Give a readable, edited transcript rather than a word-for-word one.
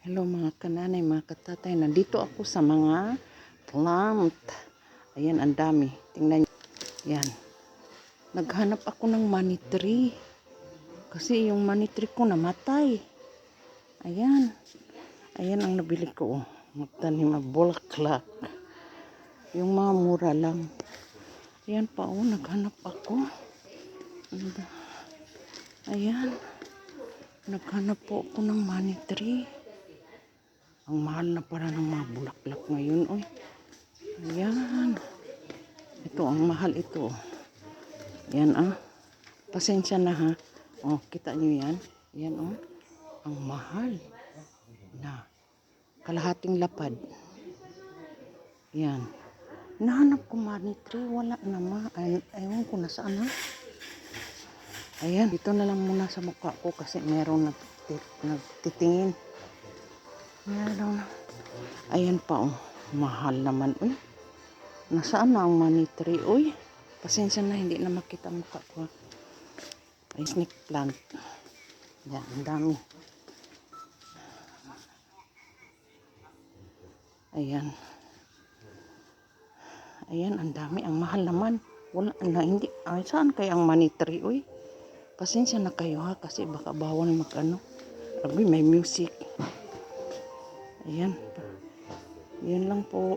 Hello mga kananay, mga katatay. Nandito ako sa mga plant. Ayan, ang dami. Tingnan nyo. Yan. Naghanap ako ng money tree. Kasi yung money tree ko namatay. Ayan. Ayan ang nabili ko. Magtanim na bulaklak. Yung mga mura lang. Ayan pa naghanap ako. Ayan. Naghanap po ako ng money tree. Ang mahal na para ng mga bulaklak ngayon, oy. Ayan. Ito, ang mahal ito. Yan, pasensya na, ha. Oh, kita nyo yan. Yan, ang mahal. Na. Kalahating lapad. Yan. Nahanap ko money tree. Wala naman. Ewan ko nasaan, ha. Ayan. Dito na lang muna sa mukha ko kasi meron nagtitingin. Meron. Ayan pa, mahal naman, uy. Nasaan na ang money tree, uy? Pasensya na, hindi na makita mukha ko. Ay, snake plant. Yan, ang dami. Ayan. Ayan, ang dami. Ang mahal naman. Wala na, hindi. Ay, saan kaya ang money tree, uy? Pasensya na kayo, ha, kasi baka bawal mag-ano. May music. Ayan. Yan lang po.